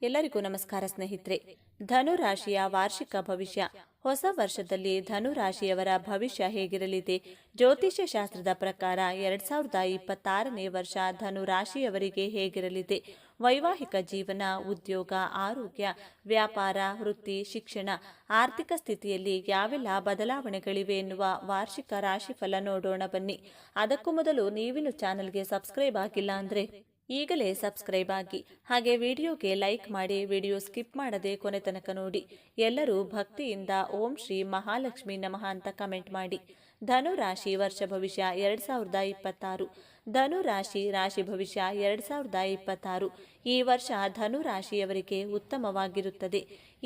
ಎಲ್ಲರಿಗೂ ನಮಸ್ಕಾರ ಸ್ನೇಹಿತರೆ. ಧನುರಾಶಿಯ ವಾರ್ಷಿಕ ಭವಿಷ್ಯ. ಹೊಸ ವರ್ಷದಲ್ಲಿ ಧನುರಾಶಿಯವರ ಭವಿಷ್ಯ ಹೇಗಿರಲಿದೆ? ಜ್ಯೋತಿಷ್ಯ ಶಾಸ್ತ್ರದ ಪ್ರಕಾರ 2026ನೇ ವರ್ಷ ಧನುರಾಶಿಯವರಿಗೆ ಹೇಗಿರಲಿದೆ? ವೈವಾಹಿಕ ಜೀವನ, ಉದ್ಯೋಗ, ಆರೋಗ್ಯ, ವ್ಯಾಪಾರ, ವೃತ್ತಿ, ಶಿಕ್ಷಣ, ಆರ್ಥಿಕ ಸ್ಥಿತಿಯಲ್ಲಿ ಯಾವೆಲ್ಲ ಬದಲಾವಣೆಗಳಿವೆ ಎನ್ನುವ ವಾರ್ಷಿಕ ರಾಶಿಫಲ ನೋಡೋಣ ಬನ್ನಿ. ಅದಕ್ಕೂ ಮೊದಲು ನೀವಿನ್ನು ಚಾನೆಲ್ಗೆ ಸಬ್ಸ್ಕ್ರೈಬ್ ಆಗಿಲ್ಲ ಅಂದರೆ ಈಗಲೇ ಸಬ್ಸ್ಕ್ರೈಬ್ ಆಗಿ, ಹಾಗೆ ವಿಡಿಯೋಗೆ ಲೈಕ್ ಮಾಡಿ, ವಿಡಿಯೋ ಸ್ಕಿಪ್ ಮಾಡದೆ ಕೊನೆ ತನಕ ನೋಡಿ. ಎಲ್ಲರೂ ಭಕ್ತಿಯಿಂದ ಓಂ ಶ್ರೀ ಮಹಾಲಕ್ಷ್ಮಿ ನಮಃ ಅಂತ ಕಮೆಂಟ್ ಮಾಡಿ. ಧನುರಾಶಿ ವರ್ಷ ಭವಿಷ್ಯ 2026. ಧನುರಾಶಿ ರಾಶಿ ಭವಿಷ್ಯ 2026. ಈ ವರ್ಷ ಧನುರಾಶಿಯವರಿಗೆ ಉತ್ತಮವಾಗಿರುತ್ತದೆ.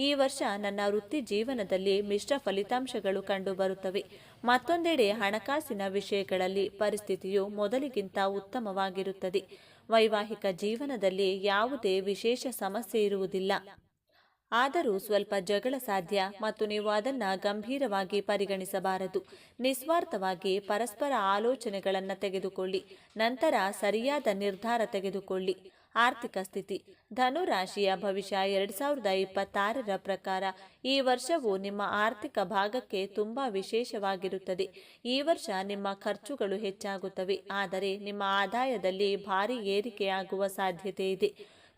ಈ ವರ್ಷ ನನ್ನ ವೃತ್ತಿ ಜೀವನದಲ್ಲಿ ಮಿಶ್ರ ಫಲಿತಾಂಶಗಳು ಕಂಡುಬರುತ್ತವೆ. ಮತ್ತೊಂದೆಡೆ ಹಣಕಾಸಿನ ವಿಷಯಗಳಲ್ಲಿ ಪರಿಸ್ಥಿತಿಯು ಮೊದಲಿಗಿಂತ ಉತ್ತಮವಾಗಿರುತ್ತದೆ. ವೈವಾಹಿಕ ಜೀವನದಲ್ಲಿ ಯಾವುದೇ ವಿಶೇಷ ಸಮಸ್ಯೆ ಇರುವುದಿಲ್ಲ. ಆದರೂ ಸ್ವಲ್ಪ ಜಗಳ ಸಾಧ್ಯ ಮತ್ತು ನೀವು ಅದನ್ನು ಗಂಭೀರವಾಗಿ ಪರಿಗಣಿಸಬಾರದು. ನಿಸ್ವಾರ್ಥವಾಗಿ ಪರಸ್ಪರ ಆಲೋಚನೆಗಳನ್ನು ತೆಗೆದುಕೊಳ್ಳಿ, ನಂತರ ಸರಿಯಾದ ನಿರ್ಧಾರ ತೆಗೆದುಕೊಳ್ಳಿ. ಆರ್ಥಿಕ ಸ್ಥಿತಿ. ಧನುರಾಶಿಯ ಭವಿಷ್ಯ 2026ರ ಪ್ರಕಾರ ಈ ವರ್ಷವು ನಿಮ್ಮ ಆರ್ಥಿಕ ಭಾಗಕ್ಕೆ ತುಂಬ ವಿಶೇಷವಾಗಿರುತ್ತದೆ. ಈ ವರ್ಷ ನಿಮ್ಮ ಖರ್ಚುಗಳು ಹೆಚ್ಚಾಗುತ್ತವೆ, ಆದರೆ ನಿಮ್ಮ ಆದಾಯದಲ್ಲಿ ಭಾರಿ ಏರಿಕೆಯಾಗುವ ಸಾಧ್ಯತೆ ಇದೆ.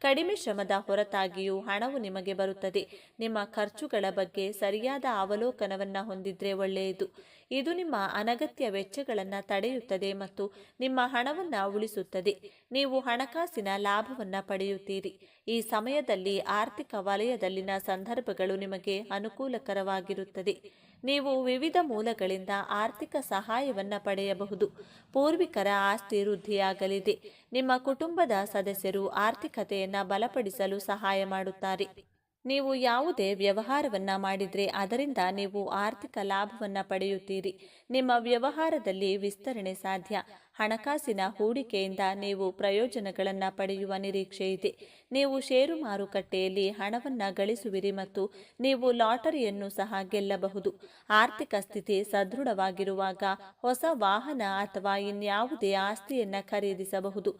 ಕಡಿಮೆ ಶ್ರಮದ ಹೊರತಾಗಿಯೂ ಹಣವು ನಿಮಗೆ ಬರುತ್ತದೆ. ನಿಮ್ಮ ಖರ್ಚುಗಳ ಬಗ್ಗೆ ಸರಿಯಾದ ಅವಲೋಕನವನ್ನು ಹೊಂದಿದ್ರೆ ಒಳ್ಳೆಯದು. ಇದು ನಿಮ್ಮ ಅನಗತ್ಯ ವೆಚ್ಚಗಳನ್ನು ತಡೆಯುತ್ತದೆ ಮತ್ತು ನಿಮ್ಮ ಹಣವನ್ನು ಉಳಿಸುತ್ತದೆ. ನೀವು ಹಣಕಾಸಿನ ಲಾಭವನ್ನು ಪಡೆಯುತ್ತೀರಿ. ಈ ಸಮಯದಲ್ಲಿ ಆರ್ಥಿಕ ವಲಯದಲ್ಲಿನ ಸಂದರ್ಭಗಳು ನಿಮಗೆ ಅನುಕೂಲಕರವಾಗಿರುತ್ತದೆ. ನೀವು ವಿವಿಧ ಮೂಲಗಳಿಂದ ಆರ್ಥಿಕ ಸಹಾಯವನ್ನು ಪಡೆಯಬಹುದು. ಪೂರ್ವಿಕರ ಆಸ್ತಿ ವೃದ್ಧಿಯಾಗಲಿದೆ. ನಿಮ್ಮ ಕುಟುಂಬದ ಸದಸ್ಯರು ಆರ್ಥಿಕತೆಯನ್ನು ಬಲಪಡಿಸಲು ಸಹಾಯ ಮಾಡುತ್ತಾರೆ. ನೀವು ಯಾವುದೇ ವ್ಯವಹಾರವನ್ನು ಮಾಡಿದರೆ ಅದರಿಂದ ನೀವು ಆರ್ಥಿಕ ಲಾಭವನ್ನು ಪಡೆಯುತ್ತೀರಿ. ನಿಮ್ಮ ವ್ಯವಹಾರದಲ್ಲಿ ವಿಸ್ತರಣೆ ಸಾಧ್ಯ. ಹಣಕಾಸಿನ ಹೂಡಿಕೆಯಿಂದ ನೀವು ಪ್ರಯೋಜನಗಳನ್ನು ಪಡೆಯುವ ನಿರೀಕ್ಷೆ ಇದೆ. ನೀವು ಷೇರು ಮಾರುಕಟ್ಟೆಯಲ್ಲಿ ಹಣವನ್ನು ಗಳಿಸುವಿರಿ ಮತ್ತು ನೀವು ಲಾಟರಿಯನ್ನು ಸಹ ಗೆಲ್ಲಬಹುದು. ಆರ್ಥಿಕ ಸ್ಥಿತಿ ಸದೃಢವಾಗಿರುವಾಗ ಹೊಸ ವಾಹನ ಅಥವಾ ಇನ್ಯಾವುದೇ ಆಸ್ತಿಯನ್ನು ಖರೀದಿಸಬಹುದು.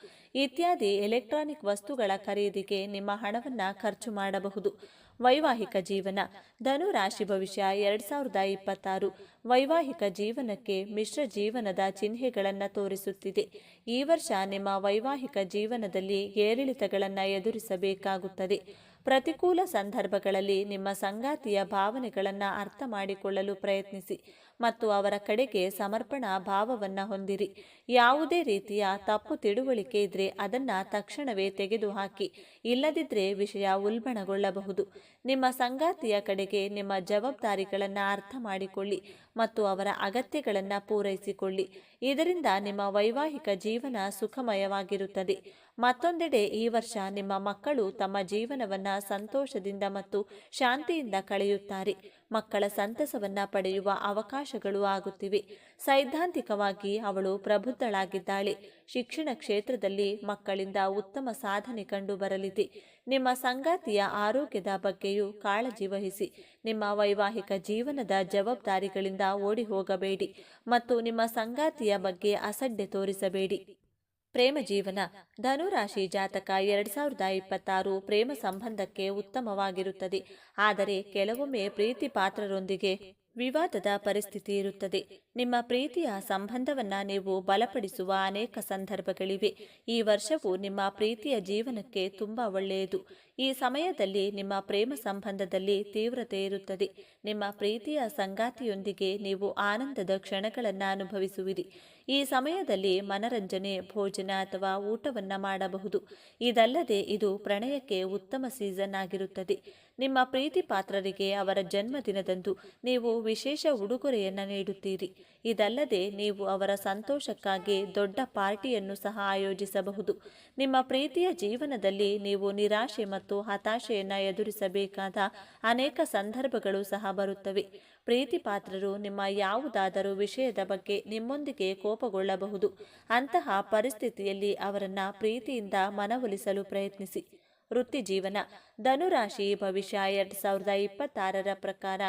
ಇತ್ಯಾದಿ ಎಲೆಕ್ಟ್ರಾನಿಕ್ ವಸ್ತುಗಳ ಖರೀದಿಗೆ ನಿಮ್ಮ ಹಣವನ್ನು ಖರ್ಚು ಮಾಡಬಹುದು. ವೈವಾಹಿಕ ಜೀವನ. ಧನುರಾಶಿ ಭವಿಷ್ಯ 2026. ವೈವಾಹಿಕ ಜೀವನಕ್ಕೆ ಮಿಶ್ರ ಜೀವನದ ಚಿಹ್ನೆಗಳನ್ನು ತೋರಿಸುತ್ತಿದೆ. ಈ ವರ್ಷ ನಿಮ್ಮ ವೈವಾಹಿಕ ಜೀವನದಲ್ಲಿ ಏರಿಳಿತಗಳನ್ನು ಎದುರಿಸಬೇಕಾಗುತ್ತದೆ. ಪ್ರತಿಕೂಲ ಸಂದರ್ಭಗಳಲ್ಲಿ ನಿಮ್ಮ ಸಂಗಾತಿಯ ಭಾವನೆಗಳನ್ನು ಅರ್ಥ ಮಾಡಿಕೊಳ್ಳಲು ಪ್ರಯತ್ನಿಸಿ ಮತ್ತು ಅವರ ಕಡೆಗೆ ಸಮರ್ಪಣಾ ಭಾವವನ್ನು ಹೊಂದಿರಿ. ಯಾವುದೇ ರೀತಿಯ ತಪ್ಪು ತಿಳುವಳಿಕೆ ಇದ್ದರೆ ಅದನ್ನು ತಕ್ಷಣವೇ ತೆಗೆದುಹಾಕಿ, ಇಲ್ಲದಿದ್ದರೆ ವಿಷಯ ಉಲ್ಬಣಗೊಳ್ಳಬಹುದು. ನಿಮ್ಮ ಸಂಗಾತಿಯ ಕಡೆಗೆ ನಿಮ್ಮ ಜವಾಬ್ದಾರಿಗಳನ್ನು ಅರ್ಥ ಮಾಡಿಕೊಳ್ಳಿ ಮತ್ತು ಅವರ ಅಗತ್ಯಗಳನ್ನು ಪೂರೈಸಿಕೊಳ್ಳಿ. ಇದರಿಂದ ನಿಮ್ಮ ವೈವಾಹಿಕ ಜೀವನ ಸುಖಮಯವಾಗಿರುತ್ತದೆ. ಮತ್ತೊಂದೆಡೆ ಈ ವರ್ಷ ನಿಮ್ಮ ಮಕ್ಕಳು ತಮ್ಮ ಜೀವನವನ್ನು ಸಂತೋಷದಿಂದ ಮತ್ತು ಶಾಂತಿಯಿಂದ ಕಳೆಯುತ್ತಾರೆ. ಮಕ್ಕಳ ಸಂತಸವನ್ನು ಪಡೆಯುವ ಅವಕಾಶಗಳು ಆಗುತ್ತಿವೆ. ಸೈದ್ಧಾಂತಿಕವಾಗಿ ಅವಳು ಪ್ರಬುದ್ಧಳಾಗಿದ್ದಾಳೆ. ಶಿಕ್ಷಣ ಕ್ಷೇತ್ರದಲ್ಲಿ ಮಕ್ಕಳಿಂದ ಉತ್ತಮ ಸಾಧನೆ ಕಂಡು ಬರಲಿದೆ. ನಿಮ್ಮ ಸಂಗಾತಿಯ ಆರೋಗ್ಯದ ಬಗ್ಗೆಯೂ ಕಾಳಜಿ ವಹಿಸಿ. ನಿಮ್ಮ ವೈವಾಹಿಕ ಜೀವನದ ಜವಾಬ್ದಾರಿಗಳಿಂದ ಓಡಿ ಹೋಗಬೇಡಿ ಮತ್ತು ನಿಮ್ಮ ಸಂಗಾತಿಯ ಬಗ್ಗೆ ಅಸಡ್ಡೆ ತೋರಿಸಬೇಡಿ. ಪ್ರೇಮ ಜೀವನ. ಧನುರಾಶಿ ಜಾತಕ 2026 ಪ್ರೇಮ ಸಂಬಂಧಕ್ಕೆ ಉತ್ತಮವಾಗಿರುತ್ತದೆ. ಆದರೆ ಕೆಲವೊಮ್ಮೆ ಪ್ರೀತಿ ಪಾತ್ರರೊಂದಿಗೆ ವಿವಾದದ ಪರಿಸ್ಥಿತಿ ಇರುತ್ತದೆ. ನಿಮ್ಮ ಪ್ರೀತಿಯ ಸಂಬಂಧವನ್ನು ನೀವು ಬಲಪಡಿಸುವ ಅನೇಕ ಸಂದರ್ಭಗಳಿವೆ. ಈ ವರ್ಷವು ನಿಮ್ಮ ಪ್ರೀತಿಯ ಜೀವನಕ್ಕೆ ತುಂಬ ಒಳ್ಳೆಯದು. ಈ ಸಮಯದಲ್ಲಿ ನಿಮ್ಮ ಪ್ರೇಮ ಸಂಬಂಧದಲ್ಲಿ ತೀವ್ರತೆ ಇರುತ್ತದೆ. ನಿಮ್ಮ ಪ್ರೀತಿಯ ಸಂಗಾತಿಯೊಂದಿಗೆ ನೀವು ಆನಂದದ ಕ್ಷಣಗಳನ್ನು ಅನುಭವಿಸುವಿರಿ. ಈ ಸಮಯದಲ್ಲಿ ಮನರಂಜನೆ, ಭೋಜನ ಅಥವಾ ಊಟವನ್ನು ಮಾಡಬಹುದು. ಇದಲ್ಲದೆ ಇದು ಪ್ರಣಯಕ್ಕೆ ಉತ್ತಮ ಸೀಸನ್ ಆಗಿರುತ್ತದೆ. ನಿಮ್ಮ ಪ್ರೀತಿ ಪಾತ್ರರಿಗೆ ಅವರ ಜನ್ಮದಿನದಂದು ನೀವು ವಿಶೇಷ ಉಡುಗೊರೆಯನ್ನು ನೀಡುತ್ತೀರಿ. ಇದಲ್ಲದೆ ನೀವು ಅವರ ಸಂತೋಷಕ್ಕಾಗಿ ದೊಡ್ಡ ಪಾರ್ಟಿಯನ್ನು ಸಹ ಆಯೋಜಿಸಬಹುದು. ನಿಮ್ಮ ಪ್ರೀತಿಯ ಜೀವನದಲ್ಲಿ ನೀವು ನಿರಾಶೆ ಮತ್ತು ಹತಾಶೆಯನ್ನು ಎದುರಿಸಬೇಕಾದ ಅನೇಕ ಸಂದರ್ಭಗಳು ಸಹ ಬರುತ್ತವೆ. ಪ್ರೀತಿ ಪಾತ್ರರು ನಿಮ್ಮ ಯಾವುದಾದರೂ ವಿಷಯದ ಬಗ್ಗೆ ನಿಮ್ಮೊಂದಿಗೆ ಕೋಪಗೊಳ್ಳಬಹುದು. ಅಂತಹ ಪರಿಸ್ಥಿತಿಯಲ್ಲಿ ಅವರನ್ನು ಪ್ರೀತಿಯಿಂದ ಮನವೊಲಿಸಲು ಪ್ರಯತ್ನಿಸಿ. ವೃತ್ತಿ ಜೀವನ. ಧನುರಾಶಿ ಭವಿಷ್ಯ 2026ರ ಪ್ರಕಾರ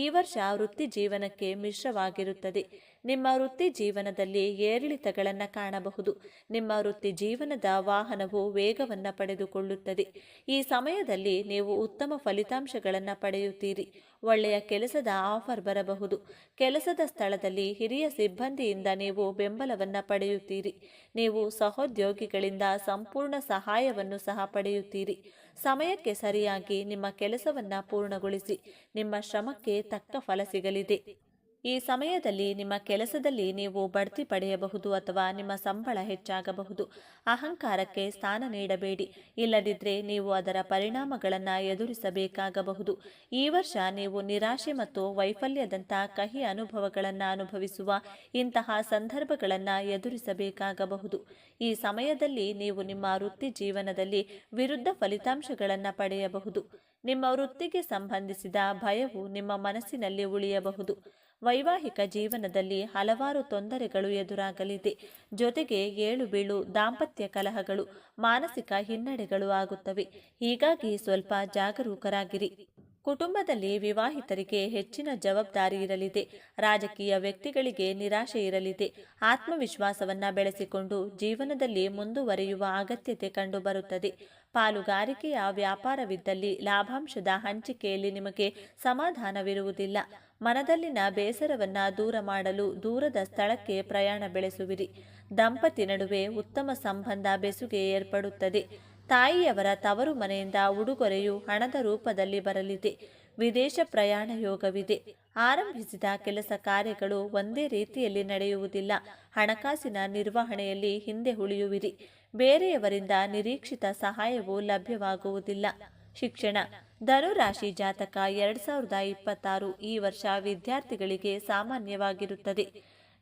ಈ ವರ್ಷ ವೃತ್ತಿ ಜೀವನಕ್ಕೆ ಮಿಶ್ರವಾಗಿರುತ್ತದೆ. ನಿಮ್ಮ ವೃತ್ತಿ ಜೀವನದಲ್ಲಿ ಏರಿಳಿತಗಳನ್ನು ಕಾಣಬಹುದು. ನಿಮ್ಮ ವೃತ್ತಿ ಜೀವನದ ವಾಹನವು ವೇಗವನ್ನು ಪಡೆದುಕೊಳ್ಳುತ್ತದೆ. ಈ ಸಮಯದಲ್ಲಿ ನೀವು ಉತ್ತಮ ಫಲಿತಾಂಶಗಳನ್ನು ಪಡೆಯುತ್ತೀರಿ. ಒಳ್ಳೆಯ ಕೆಲಸದ ಆಫರ್ ಬರಬಹುದು. ಕೆಲಸದ ಸ್ಥಳದಲ್ಲಿ ಹಿರಿಯ ಸಿಬ್ಬಂದಿಯಿಂದ ನೀವು ಬೆಂಬಲವನ್ನು ಪಡೆಯುತ್ತೀರಿ. ನೀವು ಸಹೋದ್ಯೋಗಿಗಳಿಂದ ಸಂಪೂರ್ಣ ಸಹಾಯವನ್ನು ಸಹ ಪಡೆಯುತ್ತೀರಿ. ಸಮಯಕ್ಕೆ ಸರಿಯಾಗಿ ನಿಮ್ಮ ಕೆಲಸವನ್ನು ಪೂರ್ಣಗೊಳಿಸಿ. ನಿಮ್ಮ ಶ್ರಮಕ್ಕೆ ತಕ್ಕ ಫಲ ಸಿಗಲಿದೆ. ಈ ಸಮಯದಲ್ಲಿ ನಿಮ್ಮ ಕೆಲಸದಲ್ಲಿ ನೀವು ಬಡ್ತಿ ಪಡೆಯಬಹುದು ಅಥವಾ ನಿಮ್ಮ ಸಂಬಳ ಹೆಚ್ಚಾಗಬಹುದು. ಅಹಂಕಾರಕ್ಕೆ ಸ್ಥಾನ ನೀಡಬೇಡಿ, ಇಲ್ಲದಿದ್ದರೆ ನೀವು ಅದರ ಪರಿಣಾಮಗಳನ್ನು ಎದುರಿಸಬೇಕಾಗಬಹುದು. ಈ ವರ್ಷ ನೀವು ನಿರಾಶೆ ಮತ್ತು ವೈಫಲ್ಯದಂಥ ಕಹಿ ಅನುಭವಗಳನ್ನು ಅನುಭವಿಸುವ ಇಂತಹ ಸಂದರ್ಭಗಳನ್ನು ಎದುರಿಸಬೇಕಾಗಬಹುದು. ಈ ಸಮಯದಲ್ಲಿ ನೀವು ನಿಮ್ಮ ವೃತ್ತಿ ಜೀವನದಲ್ಲಿ ವಿರುದ್ಧ ಫಲಿತಾಂಶಗಳನ್ನು ಪಡೆಯಬಹುದು. ನಿಮ್ಮ ವೃತ್ತಿಗೆ ಸಂಬಂಧಿಸಿದ ಭಯವು ನಿಮ್ಮ ಮನಸ್ಸಿನಲ್ಲಿ ಉಳಿಯಬಹುದು. ವೈವಾಹಿಕ ಜೀವನದಲ್ಲಿ ಹಲವಾರು ತೊಂದರೆಗಳು ಎದುರಾಗಲಿದೆ. ಜೊತೆಗೆ ಏಳು ಬೀಳು, ದಾಂಪತ್ಯ ಕಲಹಗಳು, ಮಾನಸಿಕ ಹಿನ್ನಡೆಗಳು ಆಗುತ್ತವೆ. ಹೀಗಾಗಿ ಸ್ವಲ್ಪ ಜಾಗರೂಕರಾಗಿರಿ. ಕುಟುಂಬದಲ್ಲಿ ವಿವಾಹಿತರಿಗೆ ಹೆಚ್ಚಿನ ಜವಾಬ್ದಾರಿ ಇರಲಿದೆ. ರಾಜಕೀಯ ವ್ಯಕ್ತಿಗಳಿಗೆ ನಿರಾಶೆ ಇರಲಿದೆ. ಆತ್ಮವಿಶ್ವಾಸವನ್ನು ಬೆಳೆಸಿಕೊಂಡು ಜೀವನದಲ್ಲಿ ಮುಂದುವರಿಯುವ ಅಗತ್ಯತೆ ಕಂಡುಬರುತ್ತದೆ. ಪಾಲುಗಾರಿಕೆಯ ವ್ಯಾಪಾರವಿದ್ದಲ್ಲಿ ಲಾಭಾಂಶದ ಹಂಚಿಕೆಯಲ್ಲಿ ನಿಮಗೆ ಸಮಾಧಾನವಿರುವುದಿಲ್ಲ. ಮನದಲ್ಲಿನ ಬೇಸರವನ್ನು ದೂರ ಮಾಡಲು ದೂರದ ಸ್ಥಳಕ್ಕೆ ಪ್ರಯಾಣ ಬೆಳೆಸುವಿರಿ. ದಂಪತಿ ನಡುವೆ ಉತ್ತಮ ಸಂಬಂಧ ಬೆಸುಗೆ ಏರ್ಪಡುತ್ತದೆ. ತಾಯಿಯವರ ತವರು ಮನೆಯಿಂದ ಉಡುಗೊರೆಯು ಹಣದ ರೂಪದಲ್ಲಿ ಬರಲಿದೆ. ವಿದೇಶ ಪ್ರಯಾಣ ಯೋಗವಿದೆ. ಆರಂಭಿಸಿದ ಕೆಲಸ ಕಾರ್ಯಗಳು ಒಂದೇ ರೀತಿಯಲ್ಲಿ ನಡೆಯುವುದಿಲ್ಲ. ಹಣಕಾಸಿನ ನಿರ್ವಹಣೆಯಲ್ಲಿ ಹಿಂದೆ ಉಳಿಯುವಿರಿ. ಬೇರೆಯವರಿಂದ ನಿರೀಕ್ಷಿತ ಸಹಾಯವು ಲಭ್ಯವಾಗುವುದಿಲ್ಲ. ಶಿಕ್ಷಣ. ಧನುರಾಶಿ ಜಾತಕ 2026 ಈ ವರ್ಷ ವಿದ್ಯಾರ್ಥಿಗಳಿಗೆ ಸಾಮಾನ್ಯವಾಗಿರುತ್ತದೆ.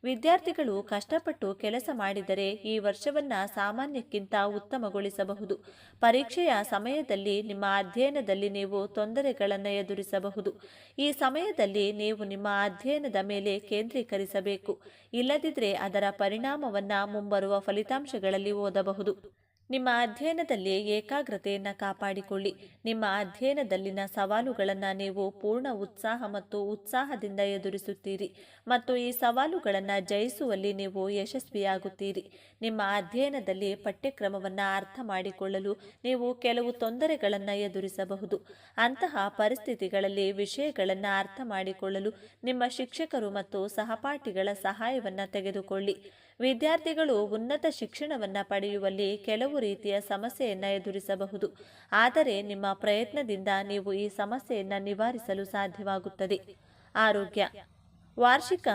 ವಿದ್ಯಾರ್ಥಿಗಳು ಕಷ್ಟಪಟ್ಟು ಕೆಲಸ ಮಾಡಿದರೆ ಈ ವರ್ಷವನ್ನು ಸಾಮಾನ್ಯಕ್ಕಿಂತ ಉತ್ತಮಗೊಳಿಸಬಹುದು. ಪರೀಕ್ಷೆಯ ಸಮಯದಲ್ಲಿ ನಿಮ್ಮ ಅಧ್ಯಯನದಲ್ಲಿ ನೀವು ತೊಂದರೆಗಳನ್ನು ಎದುರಿಸಬಹುದು. ಈ ಸಮಯದಲ್ಲಿ ನೀವು ನಿಮ್ಮ ಅಧ್ಯಯನದ ಮೇಲೆ ಕೇಂದ್ರೀಕರಿಸಬೇಕು. ಇಲ್ಲದಿದ್ದರೆ ಅದರ ಪರಿಣಾಮವನ್ನು ಮುಂಬರುವ ಫಲಿತಾಂಶಗಳಲ್ಲಿ ಓದಬಹುದು. ನಿಮ್ಮ ಅಧ್ಯಯನದಲ್ಲಿ ಏಕಾಗ್ರತೆಯನ್ನು ಕಾಪಾಡಿಕೊಳ್ಳಿ. ನಿಮ್ಮ ಅಧ್ಯಯನದಲ್ಲಿನ ಸವಾಲುಗಳನ್ನು ನೀವು ಪೂರ್ಣ ಉತ್ಸಾಹ ಮತ್ತು ಉತ್ಸಾಹದಿಂದ ಎದುರಿಸುತ್ತೀರಿ ಮತ್ತು ಈ ಸವಾಲುಗಳನ್ನು ಜಯಿಸುವಲ್ಲಿ ನೀವು ಯಶಸ್ವಿಯಾಗುತ್ತೀರಿ. ನಿಮ್ಮ ಅಧ್ಯಯನದಲ್ಲಿ ಪಠ್ಯಕ್ರಮವನ್ನು ಅರ್ಥ ಮಾಡಿಕೊಳ್ಳಲು ನೀವು ಕೆಲವು ತೊಂದರೆಗಳನ್ನು ಎದುರಿಸಬಹುದು. ಅಂತಹ ಪರಿಸ್ಥಿತಿಗಳಲ್ಲಿ ವಿಷಯಗಳನ್ನು ಅರ್ಥ ಮಾಡಿಕೊಳ್ಳಲು ನಿಮ್ಮ ಶಿಕ್ಷಕರು ಮತ್ತು ಸಹಪಾಠಿಗಳ ಸಹಾಯವನ್ನು ತೆಗೆದುಕೊಳ್ಳಿ. ವಿದ್ಯಾರ್ಥಿಗಳು ಉನ್ನತ ಶಿಕ್ಷಣವನ್ನು ಪಡೆಯುವಲ್ಲಿ ಕೆಲವು ರೀತಿಯ ಸಮಸ್ಯೆಯನ್ನು ಎದುರಿಸಬಹುದು. ಆದರೆ ನಿಮ್ಮ ಪ್ರಯತ್ನದಿಂದ ನೀವು ಈ ಸಮಸ್ಯೆಯನ್ನು ನಿವಾರಿಸಲು ಸಾಧ್ಯವಾಗುತ್ತದೆ. ಆರೋಗ್ಯ. ವಾರ್ಷಿಕ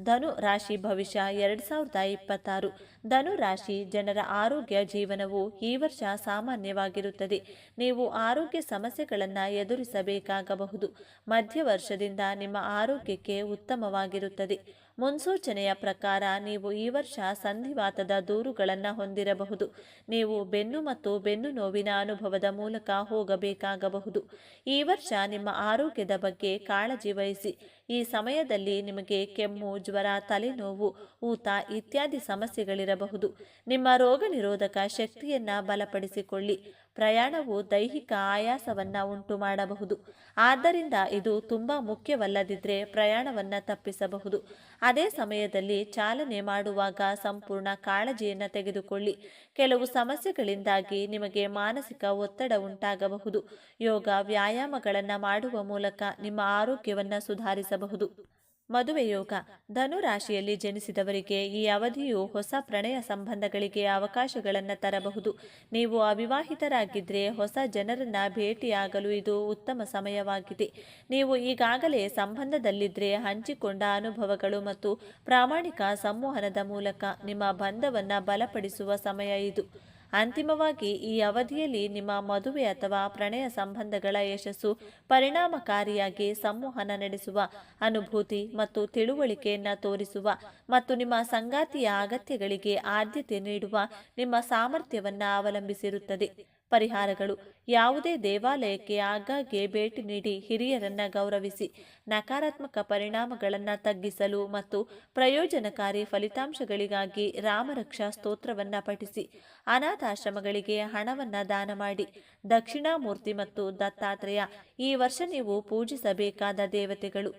ಧನು ರಾಶಿ ಭವಿಷ್ಯ 2026. ಧನು ರಾಶಿ ಜನರ ಆರೋಗ್ಯ ಜೀವನವು ಈ ವರ್ಷ ಸಾಮಾನ್ಯವಾಗಿರುತ್ತದೆ. ನೀವು ಆರೋಗ್ಯ ಸಮಸ್ಯೆಗಳನ್ನು ಎದುರಿಸಬೇಕಾಗಬಹುದು. ಮಧ್ಯ ವರ್ಷದಿಂದ ನಿಮ್ಮ ಆರೋಗ್ಯಕ್ಕೆ ಉತ್ತಮವಾಗಿರುತ್ತದೆ. ಮುನ್ಸೂಚನೆಯ ಪ್ರಕಾರ ನೀವು ಈ ವರ್ಷ ಸಂಧಿವಾತದ ದೂರುಗಳನ್ನು ಹೊಂದಿರಬಹುದು. ನೀವು ಬೆನ್ನು ಮತ್ತು ಬೆನ್ನು ನೋವಿನ ಅನುಭವದ ಮೂಲಕ ಹೋಗಬೇಕಾಗಬಹುದು. ಈ ವರ್ಷ ನಿಮ್ಮ ಆರೋಗ್ಯದ ಬಗ್ಗೆ ಕಾಳಜಿ ವಹಿಸಿ. ಈ ಸಮಯದಲ್ಲಿ ನಿಮಗೆ ಕೆಮ್ಮು, ಜ್ವರ, ತಲೆನೋವು, ಊತ ಇತ್ಯಾದಿ ಸಮಸ್ಯೆಗಳಿರಬಹುದು. ನಿಮ್ಮ ರೋಗ ನಿರೋಧಕ ಶಕ್ತಿಯನ್ನು ಬಲಪಡಿಸಿಕೊಳ್ಳಿ. ಪ್ರಯಾಣವು ದೈಹಿಕ ಆಯಾಸವನ್ನು ಉಂಟು ಮಾಡಬಹುದು. ಆದ್ದರಿಂದ ಇದು ತುಂಬ ಮುಖ್ಯವಲ್ಲದಿದ್ದರೆ ಪ್ರಯಾಣವನ್ನು ತಪ್ಪಿಸಬಹುದು. ಅದೇ ಸಮಯದಲ್ಲಿ ಚಾಲನೆ ಮಾಡುವಾಗ ಸಂಪೂರ್ಣ ಕಾಳಜಿಯನ್ನು ತೆಗೆದುಕೊಳ್ಳಿ. ಕೆಲವು ಸಮಸ್ಯೆಗಳಿಂದಾಗಿ ನಿಮಗೆ ಮಾನಸಿಕ ಒತ್ತಡ ಉಂಟಾಗಬಹುದು. ಯೋಗ, ವ್ಯಾಯಾಮಗಳನ್ನು ಮಾಡುವ ಮೂಲಕ ನಿಮ್ಮ ಆರೋಗ್ಯವನ್ನು ಸುಧಾರಿಸಬಹುದು. ಮದುವೆ ಯೋಗ. ಧನು ರಾಶಿಯಲ್ಲಿ ಜನಿಸಿದವರಿಗೆ ಈ ಅವಧಿಯು ಹೊಸ ಪ್ರಣಯ ಸಂಬಂಧಗಳಿಗೆ ಅವಕಾಶಗಳನ್ನು ತರಬಹುದು. ನೀವು ಅವಿವಾಹಿತರಾಗಿದ್ದರೆ ಹೊಸ ಜನರನ್ನು ಭೇಟಿಯಾಗಲು ಇದು ಉತ್ತಮ ಸಮಯವಾಗಿದೆ. ನೀವು ಈಗಾಗಲೇ ಸಂಬಂಧದಲ್ಲಿದ್ದರೆ ಹಂಚಿಕೊಂಡ ಅನುಭವಗಳು ಮತ್ತು ಪ್ರಾಮಾಣಿಕ ಸಂವಹನದ ಮೂಲಕ ನಿಮ್ಮ ಬಂಧವನ್ನು ಬಲಪಡಿಸುವ ಸಮಯ ಇದು. ಅಂತಿಮವಾಗಿ ಈ ಅವಧಿಯಲ್ಲಿ ನಿಮ್ಮ ಮದುವೆ ಅಥವಾ ಪ್ರಣಯ ಸಂಬಂಧಗಳ ಯಶಸ್ಸು ಪರಿಣಾಮಕಾರಿಯಾಗಿ ಸಂವಹನ ನಡೆಸುವ, ಅನುಭೂತಿ ಮತ್ತು ತಿಳುವಳಿಕೆಯನ್ನು ತೋರಿಸುವ ಮತ್ತು ನಿಮ್ಮ ಸಂಗಾತಿಯ ಅಗತ್ಯಗಳಿಗೆ ಆದ್ಯತೆ ನೀಡುವ ನಿಮ್ಮ ಸಾಮರ್ಥ್ಯವನ್ನು ಅವಲಂಬಿಸಿರುತ್ತದೆ. ಪರಿಹಾರಗಳು. ಯಾವುದೇ ದೇವಾಲಯಕ್ಕೆ ಆಗಾಗ್ಗೆ ಭೇಟಿ ನೀಡಿ ಹಿರಿಯರನ್ನ ಗೌರವಿಸಿ. ನಕಾರಾತ್ಮಕ ಪರಿಣಾಮಗಳನ್ನು ತಗ್ಗಿಸಲು ಮತ್ತು ಪ್ರಯೋಜನಕಾರಿ ಫಲಿತಾಂಶಗಳಿಗಾಗಿ ರಾಮರಕ್ಷಾ ಸ್ತೋತ್ರವನ್ನು ಪಠಿಸಿ. ಅನಾಥಾಶ್ರಮಗಳಿಗೆ ಹಣವನ್ನು ದಾನ ಮಾಡಿ. ದಕ್ಷಿಣಾಮೂರ್ತಿ ಮತ್ತು ದತ್ತಾತ್ರೇಯ ಈ ವರ್ಷ ನೀವು ಪೂಜಿಸಬೇಕಾದ ದೇವತೆಗಳು.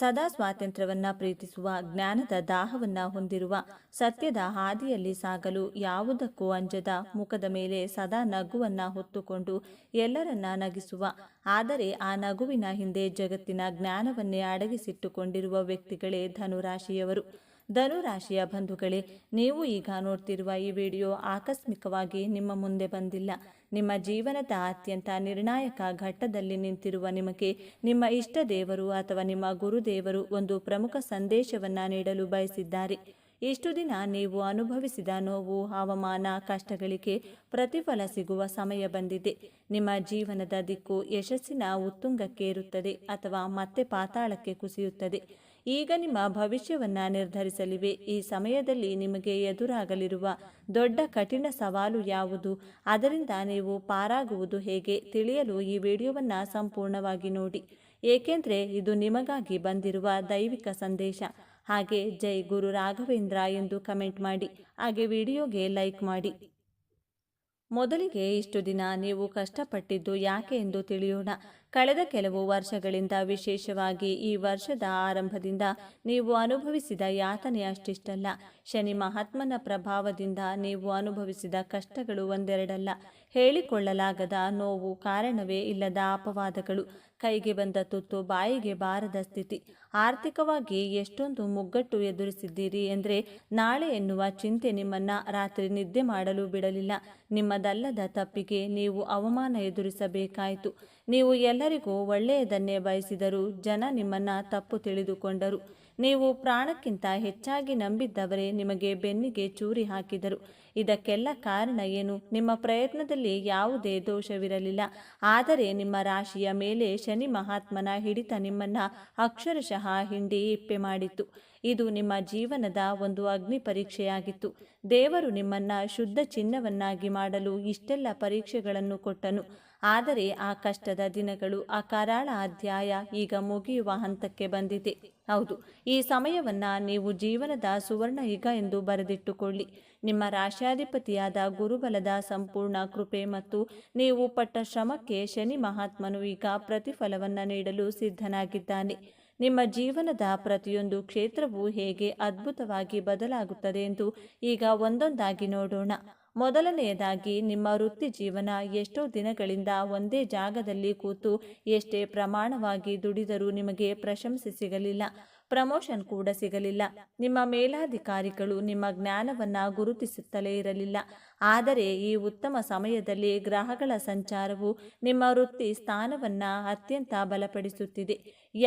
ಸದಾ ಸ್ವಾತಂತ್ರ್ಯವನ್ನ ಪ್ರೀತಿಸುವ, ಜ್ಞಾನದ ದಾಹವನ್ನ ಹೊಂದಿರುವ, ಸತ್ಯದ ಹಾದಿಯಲ್ಲಿ ಸಾಗಲು ಯಾವುದಕ್ಕೂ ಅಂಜದ, ಮುಖದ ಮೇಲೆ ಸದಾ ನಗುವನ್ನ ಹೊತ್ತುಕೊಂಡು ಎಲ್ಲರನ್ನ ನಗಿಸುವ, ಆದರೆ ಆ ನಗುವಿನ ಹಿಂದೆ ಜಗತ್ತಿನ ಜ್ಞಾನವನ್ನೇ ಅಡಗಿಸಿಟ್ಟುಕೊಂಡಿರುವ ವ್ಯಕ್ತಿಗಳೇ ಧನುರಾಶಿಯವರು. ಧನುರಾಶಿಯ ಬಂಧುಗಳೇ, ನೀವು ಈಗ ನೋಡ್ತಿರುವ ಈ ವಿಡಿಯೋ ಆಕಸ್ಮಿಕವಾಗಿ ನಿಮ್ಮ ಮುಂದೆ ಬಂದಿಲ್ಲ. ನಿಮ್ಮ ಜೀವನದ ಅತ್ಯಂತ ನಿರ್ಣಾಯಕ ಘಟ್ಟದಲ್ಲಿ ನಿಂತಿರುವ ನಿಮಗೆ ನಿಮ್ಮ ಇಷ್ಟ ದೇವರು ಅಥವಾ ನಿಮ್ಮ ಗುರುದೇವರು ಒಂದು ಪ್ರಮುಖ ಸಂದೇಶವನ್ನು ನೀಡಲು ಬಯಸಿದ್ದಾರೆ. ಇಷ್ಟು ದಿನ ನೀವು ಅನುಭವಿಸಿದ ನೋವು, ಅವಮಾನ, ಕಷ್ಟಗಳಿಗೆ ಪ್ರತಿಫಲ ಸಿಗುವ ಸಮಯ ಬಂದಿದೆ. ನಿಮ್ಮ ಜೀವನದ ದಿಕ್ಕು ಯಶಸ್ಸಿನ ಉತ್ತುಂಗಕ್ಕೇರುತ್ತದೆ ಅಥವಾ ಮತ್ತೆ ಪಾತಾಳಕ್ಕೆ ಕುಸಿಯುತ್ತದೆ. ಈಗ ನಿಮ್ಮ ಭವಿಷ್ಯವನ್ನು ನಿರ್ಧರಿಸಲಿವೆ. ಈ ಸಮಯದಲ್ಲಿ ನಿಮಗೆ ಎದುರಾಗಲಿರುವ ದೊಡ್ಡ ಕಠಿಣ ಸವಾಲು ಯಾವುದು, ಅದರಿಂದ ನೀವು ಪಾರಾಗುವುದು ಹೇಗೆ ತಿಳಿಯಲು ಈ ವಿಡಿಯೋವನ್ನು ಸಂಪೂರ್ಣವಾಗಿ ನೋಡಿ. ಏಕೆಂದರೆ ಇದು ನಿಮಗಾಗಿ ಬಂದಿರುವ ದೈವಿಕ ಸಂದೇಶ. ಹಾಗೆ ಜೈ ಗುರು ರಾಘವೇಂದ್ರ ಎಂದು ಕಮೆಂಟ್ ಮಾಡಿ. ಹಾಗೆ ವಿಡಿಯೋಗೆ ಲೈಕ್ ಮಾಡಿ. ಮೊದಲಿಗೆ ಇಷ್ಟು ದಿನ ನೀವು ಕಷ್ಟಪಟ್ಟಿದ್ದು ಯಾಕೆ ಎಂದು ತಿಳಿಯೋಣ. ಕಳೆದ ಕೆಲವು ವರ್ಷಗಳಿಂದ, ವಿಶೇಷವಾಗಿ ಈ ವರ್ಷದ ಆರಂಭದಿಂದ ನೀವು ಅನುಭವಿಸಿದ ಯಾತನೆ ಅಷ್ಟಿಷ್ಟಲ್ಲ. ಶನಿ ಮಹಾತ್ಮನ ಪ್ರಭಾವದಿಂದ ನೀವು ಅನುಭವಿಸಿದ ಕಷ್ಟಗಳು ಒಂದೆರಡಲ್ಲ. ಹೇಳಿಕೊಳ್ಳಲಾಗದ ನೋವು, ಕಾರಣವೇ ಇಲ್ಲದ ಅಪವಾದಗಳು, ಕೈಗೆ ಬಂದ ತುತ್ತು ಬಾಯಿಗೆ ಬಾರದ ಸ್ಥಿತಿ. ಆರ್ಥಿಕವಾಗಿ ಎಷ್ಟೊಂದು ಮುಗ್ಗಟ್ಟು ಎದುರಿಸಿದ್ದೀರಿ ಎಂದರೆ ನಾಳೆ ಎನ್ನುವ ಚಿಂತೆ ನಿಮ್ಮನ್ನು ರಾತ್ರಿ ನಿದ್ದೆ ಮಾಡಲು ಬಿಡಲಿಲ್ಲ. ನಿಮ್ಮದಲ್ಲದ ತಪ್ಪಿಗೆ ನೀವು ಅವಮಾನ ಎದುರಿಸಬೇಕಾಯಿತು. ನೀವು ಎಲ್ಲರಿಗೂ ಒಳ್ಳೆಯದನ್ನೇ ಬಯಸಿದರೂ ಜನ ನಿಮ್ಮನ್ನು ತಪ್ಪು ತಿಳಿದುಕೊಂಡರು. ನೀವು ಪ್ರಾಣಕ್ಕಿಂತ ಹೆಚ್ಚಾಗಿ ನಂಬಿದ್ದವರೇ ನಿಮಗೆ ಬೆನ್ನಿಗೆ ಚೂರಿ ಹಾಕಿದರು. ಇದಕ್ಕೆಲ್ಲ ಕಾರಣ ಏನು? ನಿಮ್ಮ ಪ್ರಯತ್ನದಲ್ಲಿ ಯಾವುದೇ ದೋಷವಿರಲಿಲ್ಲ. ಆದರೆ ನಿಮ್ಮ ರಾಶಿಯ ಮೇಲೆ ಶನಿ ಮಹಾತ್ಮನ ಹಿಡಿತ ನಿಮ್ಮನ್ನು ಅಕ್ಷರಶಃ ಹಿಂಡಿ ಇಪ್ಪೆ ಮಾಡಿತ್ತು. ಇದು ನಿಮ್ಮ ಜೀವನದ ಒಂದು ಅಗ್ನಿ ಪರೀಕ್ಷೆಯಾಗಿತ್ತು. ದೇವರು ನಿಮ್ಮನ್ನು ಶುದ್ಧ ಚಿನ್ನವನ್ನಾಗಿ ಮಾಡಲು ಇಷ್ಟೆಲ್ಲ ಪರೀಕ್ಷೆಗಳನ್ನು ಕೊಟ್ಟನು. ಆದರೆ ಆ ಕಷ್ಟದ ದಿನಗಳು, ಆ ಕರಾಳ ಅಧ್ಯಾಯ ಈಗ ಮುಗಿಯುವ ಹಂತಕ್ಕೆ ಬಂದಿದೆ. ಹೌದು, ಈ ಸಮಯವನ್ನು ನೀವು ಜೀವನದ ಸುವರ್ಣ ಯುಗ ಎಂದು ಬರೆದಿಟ್ಟುಕೊಳ್ಳಿ. ನಿಮ್ಮ ರಾಶ್ಯಾಧಿಪತಿಯಾದ ಗುರುಬಲದ ಸಂಪೂರ್ಣ ಕೃಪೆ ಮತ್ತು ನೀವು ಪಟ್ಟ ಶ್ರಮಕ್ಕೆ ಶನಿ ಮಹಾತ್ಮನು ಈಗ ಪ್ರತಿಫಲವನ್ನು ನೀಡಲು ಸಿದ್ಧನಾಗಿದ್ದಾನೆ. ನಿಮ್ಮ ಜೀವನದ ಪ್ರತಿಯೊಂದು ಕ್ಷೇತ್ರವೂ ಹೇಗೆ ಅದ್ಭುತವಾಗಿ ಬದಲಾಗುತ್ತದೆ ಎಂದು ಈಗ ಒಂದೊಂದಾಗಿ ನೋಡೋಣ. ಮೊದಲನೆಯದಾಗಿ, ನಿಮ್ಮ ವೃತ್ತಿ ಜೀವನ. ಎಷ್ಟೋ ದಿನಗಳಿಂದ ಒಂದೇ ಜಾಗದಲ್ಲಿ ಕೂತು ಎಷ್ಟೇ ಪ್ರಮಾಣವಾಗಿ ದುಡಿದರೂ ನಿಮಗೆ ಪ್ರಶಂಸೆ ಸಿಗಲಿಲ್ಲ, ಪ್ರಮೋಷನ್ ಕೂಡ ಸಿಗಲಿಲ್ಲ. ನಿಮ್ಮ ಮೇಲಾಧಿಕಾರಿಗಳು ನಿಮ್ಮ ಜ್ಞಾನವನ್ನು ಗುರುತಿಸುತ್ತಲೇ ಇರಲಿಲ್ಲ. ಆದರೆ ಈ ಉತ್ತಮ ಸಮಯದಲ್ಲಿ ಗ್ರಹಗಳ ಸಂಚಾರವು ನಿಮ್ಮ ವೃತ್ತಿ ಸ್ಥಾನವನ್ನು ಅತ್ಯಂತ ಬಲಪಡಿಸುತ್ತಿದೆ.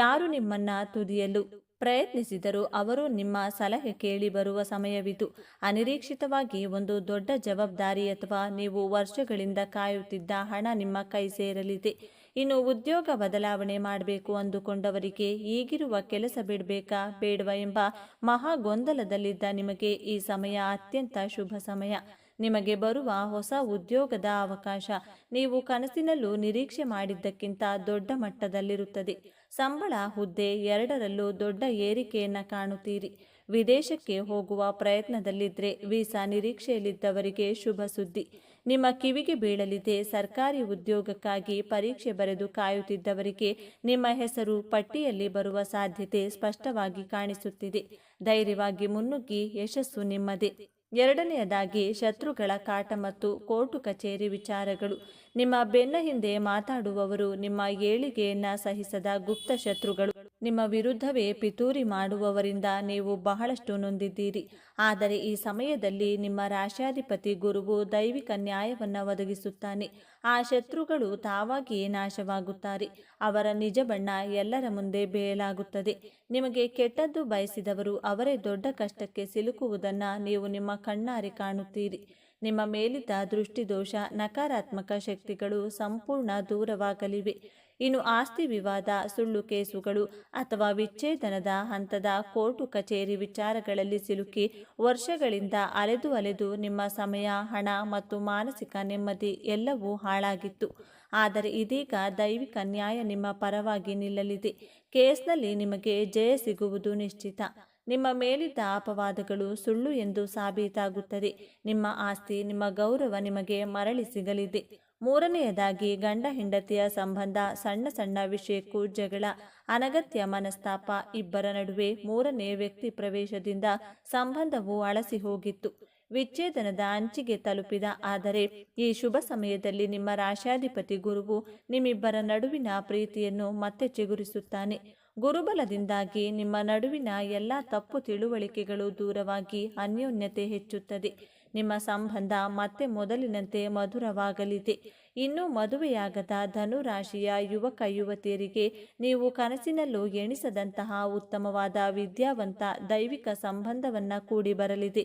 ಯಾರು ನಿಮ್ಮನ್ನು ತುದಿಯಲು ಪ್ರಯತ್ನಿಸಿದರೂ ಅವರು ನಿಮ್ಮ ಸಲಹೆ ಕೇಳಿ ಬರುವ ಸಮಯವಿದು. ಅನಿರೀಕ್ಷಿತವಾಗಿ ಒಂದು ದೊಡ್ಡ ಜವಾಬ್ದಾರಿ ಅಥವಾ ನೀವು ವರ್ಷಗಳಿಂದ ಕಾಯುತ್ತಿದ್ದ ಹಣ ನಿಮ್ಮ ಕೈ ಸೇರಲಿದೆ. ಇನ್ನು ಉದ್ಯೋಗ ಬದಲಾವಣೆ ಮಾಡಬೇಕು ಅಂದುಕೊಂಡವರಿಗೆ ಈಗಿರುವ ಕೆಲಸ ಬಿಡಬೇಕಾ ಬೇಡವಾ ಎಂಬ ಮಹಾ ಗೊಂದಲದಲ್ಲಿದ್ದ ನಿಮಗೆ ಈ ಸಮಯ ಅತ್ಯಂತ ಶುಭ ಸಮಯ. ನಿಮಗೆ ಬರುವ ಹೊಸ ಉದ್ಯೋಗದ ಅವಕಾಶ ನೀವು ಕನಸಿನಲ್ಲೂ ನಿರೀಕ್ಷೆ ಮಾಡಿದ್ದಕ್ಕಿಂತ ದೊಡ್ಡ ಮಟ್ಟದಲ್ಲಿರುತ್ತದೆ. ಸಂಬಳ, ಹುದ್ದೆ ಎರಡರಲ್ಲೂ ದೊಡ್ಡ ಏರಿಕೆಯನ್ನು ಕಾಣುತ್ತೀರಿ. ವಿದೇಶಕ್ಕೆ ಹೋಗುವ ಪ್ರಯತ್ನದಲ್ಲಿದ್ದರೆ ವೀಸಾ ನಿರೀಕ್ಷೆಯಲ್ಲಿದ್ದವರಿಗೆ ಶುಭ ಸುದ್ದಿ ನಿಮ್ಮ ಕಿವಿಗೆ ಬೀಳಲಿದೆ. ಸರ್ಕಾರಿ ಉದ್ಯೋಗಕ್ಕಾಗಿ ಪರೀಕ್ಷೆ ಬರೆದು ಕಾಯುತ್ತಿದ್ದವರಿಗೆ ನಿಮ್ಮ ಹೆಸರು ಪಟ್ಟಿಯಲ್ಲಿ ಬರುವ ಸಾಧ್ಯತೆ ಸ್ಪಷ್ಟವಾಗಿ ಕಾಣಿಸುತ್ತಿದೆ. ಧೈರ್ಯವಾಗಿ ಮುನ್ನುಗ್ಗಿ, ಯಶಸ್ಸು ನಿಮ್ಮದೇ. ಎರಡನೆಯದಾಗಿ, ಶತ್ರುಗಳ ಕಾಟ ಮತ್ತು ಕೋರ್ಟು ಕಚೇರಿ ವಿಚಾರಗಳು. ನಿಮ್ಮ ಬೆನ್ನ ಹಿಂದೆ ಮಾತಾಡುವವರು, ನಿಮ್ಮ ಏಳಿಗೆಯನ್ನು ಸಹಿಸದ ಗುಪ್ತ ಶತ್ರುಗಳು, ನಿಮ್ಮ ವಿರುದ್ಧವೇ ಪಿತೂರಿ ಮಾಡುವವರಿಂದ ನೀವು ಬಹಳಷ್ಟು ನೊಂದಿದ್ದೀರಿ. ಆದರೆ ಈ ಸಮಯದಲ್ಲಿ ನಿಮ್ಮ ರಾಶ್ಯಾಧಿಪತಿ ಗುರುವು ದೈವಿಕ ನ್ಯಾಯವನ್ನು ಒದಗಿಸುತ್ತಾನೆ. ಆ ಶತ್ರುಗಳು ತಾವಾಗಿಯೇ ನಾಶವಾಗುತ್ತಾರೆ. ಅವರ ನಿಜ ಬಣ್ಣ ಎಲ್ಲರ ಮುಂದೆ ಬೇಯಲಾಗುತ್ತದೆ. ನಿಮಗೆ ಕೆಟ್ಟದ್ದು ಬಯಸಿದವರು ಅವರೇ ದೊಡ್ಡ ಕಷ್ಟಕ್ಕೆ ಸಿಲುಕುವುದನ್ನು ನೀವು ನಿಮ್ಮ ಕಣ್ಣಾರೆ ಕಾಣುತ್ತೀರಿ. ನಿಮ್ಮ ಮೇಲಿದ್ದ ದೃಷ್ಟಿದೋಷ, ನಕಾರಾತ್ಮಕ ಶಕ್ತಿಗಳು ಸಂಪೂರ್ಣ ದೂರವಾಗಲಿವೆ. ಇನ್ನು ಆಸ್ತಿ ವಿವಾದ, ಸುಳ್ಳು ಕೇಸುಗಳು ಅಥವಾ ವಿಚ್ಛೇದನದ ಹಂತದ ಕೋರ್ಟು ಕಚೇರಿ ವಿಚಾರಗಳಲ್ಲಿ ಸಿಲುಕಿ ವರ್ಷಗಳಿಂದ ಅಲೆದು ನಿಮ್ಮ ಸಮಯ, ಹಣ ಮತ್ತು ಮಾನಸಿಕ ನೆಮ್ಮದಿ ಎಲ್ಲವೂ ಹಾಳಾಗಿತ್ತು. ಆದರೆ ಇದೀಗ ದೈವಿಕ ನ್ಯಾಯ ನಿಮ್ಮ ಪರವಾಗಿ ನಿಲ್ಲಲಿದೆ. ಕೇಸ್ನಲ್ಲಿ ನಿಮಗೆ ಜಯ ಸಿಗುವುದು ನಿಶ್ಚಿತ. ನಿಮ್ಮ ಮೇಲಿದ್ದ ಅಪವಾದಗಳು ಸುಳ್ಳು ಎಂದು ಸಾಬೀತಾಗುತ್ತದೆ. ನಿಮ್ಮ ಆಸ್ತಿ, ನಿಮ್ಮ ಗೌರವ ನಿಮಗೆ ಮರಳಿ ಸಿಗಲಿದೆ. ಮೂರನೆಯದಾಗಿ, ಗಂಡ ಹೆಂಡತಿಯ ಸಂಬಂಧ, ಸಣ್ಣ ಸಣ್ಣ ವಿಷಯಕ್ಕೂ ಜಗಳ, ಅನಗತ್ಯ ಮನಸ್ತಾಪ, ಇಬ್ಬರ ನಡುವೆ ಮೂರನೇ ವ್ಯಕ್ತಿ ಪ್ರವೇಶದಿಂದ ಸಂಬಂಧವು ಅಳಸಿ ಹೋಗಿತ್ತು, ವಿಚ್ಛೇದನದ ಅಂಚಿಗೆ ತಲುಪಿದ. ಆದರೆ ಈ ಶುಭ ಸಮಯದಲ್ಲಿ ನಿಮ್ಮ ರಾಶ್ಯಾಧಿಪತಿ ಗುರುವು ನಿಮ್ಮಿಬ್ಬರ ನಡುವಿನ ಪ್ರೀತಿಯನ್ನು ಮತ್ತೆ ಚಿಗುರಿಸುತ್ತಾನೆ. ಗುರುಬಲದಿಂದಾಗಿ ನಿಮ್ಮ ನಡುವಿನ ಎಲ್ಲ ತಪ್ಪು ತಿಳುವಳಿಕೆಗಳು ದೂರವಾಗಿ ಅನ್ಯೋನ್ಯತೆ ಹೆಚ್ಚುತ್ತದೆ. ನಿಮ್ಮ ಸಂಬಂಧ ಮತ್ತೆ ಮೊದಲಿನಂತೆ ಮಧುರವಾಗಲಿದೆ. ಇನ್ನೂ ಮದುವೆಯಾಗದ ಧನು ರಾಶಿಯ ಯುವಕ ಯುವತಿಯರಿಗೆ ನೀವು ಕನಸಿನಲ್ಲೂ ಎಣಿಸದಂತಹ ಉತ್ತಮವಾದ ವಿದ್ಯಾವಂತ ದೈವಿಕ ಸಂಬಂಧವನ್ನ ಕೂಡಿ ಬರಲಿದೆ.